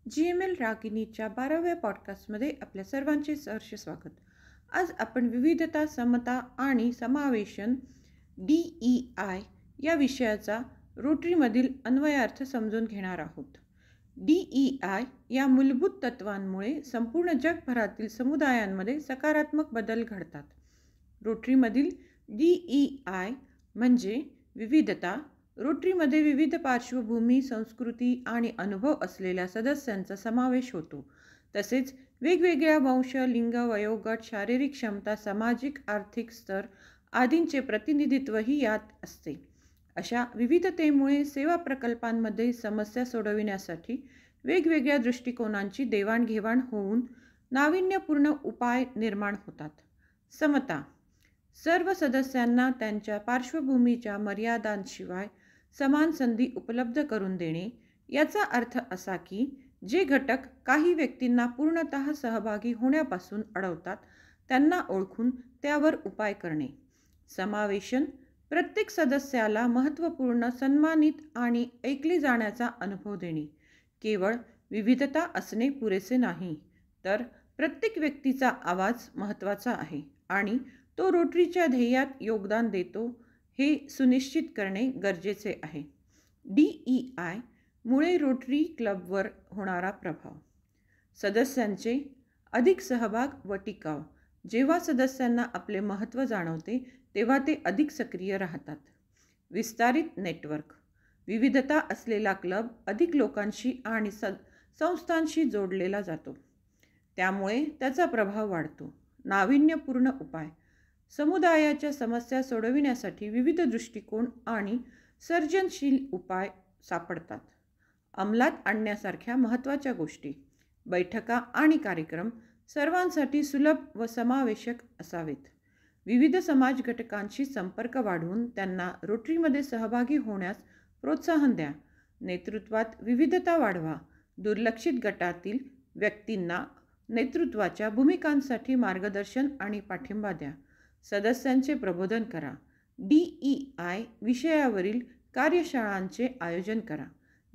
GML रागिनीच्या 12व्या पॉडकास्टमध्ये आपल्या सर्वांचे सहर्ष स्वागत. आज आपण विविधता, समता आणि समावेशन DEI या विषयाचा रोटरीमधील अन्वयार्थ समजून घेणार आहोत. DEI या मूलभूत तत्वांमुळे संपूर्ण जगभरातील समुदायांमध्ये सकारात्मक बदल घडतात. रोटरीमधील DEI म्हणजे विविधता. रोटरीमध्ये विविध पार्श्वभूमी, संस्कृती आणि अनुभव असलेल्या सदस्यांचा समावेश होतो. तसेच वेगवेगळ्या वंश, लिंग, वयोगट, शारीरिक क्षमता, सामाजिक आर्थिक स्तर आदींचे प्रतिनिधित्वही यात असते. अशा विविधतेमुळे सेवा प्रकल्पांमध्ये समस्या सोडविण्यासाठी वेगवेगळ्या दृष्टिकोनांची देवाणघेवाण होऊन नाविन्यपूर्ण उपाय निर्माण होतात. समता. सर्व सदस्यांना त्यांच्या पार्श्वभूमीच्या मर्यादांशिवाय समान संधी उपलब्ध करून देणे. याचा अर्थ असा की जे घटक काही व्यक्तींना पूर्णतः सहभागी होण्यापासून अडवतात त्यांना ओळखून त्यावर उपाय करणे. समावेशन. प्रत्येक सदस्याला महत्त्वपूर्ण, सन्मानित आणि ऐकले जाण्याचा अनुभव देणे. केवळ विविधता असणे पुरेसे नाही, तर प्रत्येक व्यक्तीचा आवाज महत्त्वाचा आहे आणि तो रोटरीच्या ध्येयात योगदान देतो हे सुनिश्चित करणे गरजेचे आहे. DEI मुळे रोटरी क्लबवर होणारा प्रभाव. सदस्यांचे अधिक सहभाग व टिकाव. जेव्हा सदस्यांना आपले महत्त्व जाणवते तेव्हा ते अधिक सक्रिय राहतात. विस्तारित नेटवर्क. विविधता असलेला क्लब अधिक लोकांशी आणि संस्थांशी जोडलेला जातो, त्यामुळे त्याचा प्रभाव वाढतो. नाविन्यपूर्ण उपाय. समुदायाच्या समस्या सोडविण्यासाठी विविध दृष्टिकोन आणि सर्जनशील उपाय सापडतात. अंमलात आणण्यासारख्या महत्त्वाच्या गोष्टी. बैठका आणि कार्यक्रम सर्वांसाठी सुलभ व समावेशक असावेत. विविध समाज घटकांशी संपर्क वाढवून त्यांना रोटरीमध्ये सहभागी होण्यास प्रोत्साहन द्या. नेतृत्वात विविधता वाढवा. दुर्लक्षित गटातील व्यक्तींना नेतृत्वाच्या भूमिकांसाठी मार्गदर्शन आणि पाठिंबा द्या. सदस्यांचे प्रबोधन करा. DEI विषयावरील कार्यशाळांचे आयोजन करा,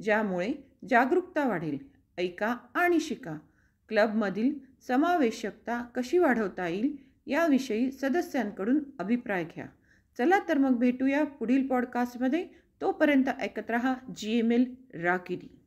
ज्यामुळे जागरूकता वाढेल. ऐका आणि शिका. क्लबमधील समावेशकता कशी वाढवता येईल याविषयी सदस्यांकडून अभिप्राय घ्या. चला तर मग भेटूया पुढील पॉडकास्टमध्ये. तोपर्यंत ऐकत रहा GML रागिनी.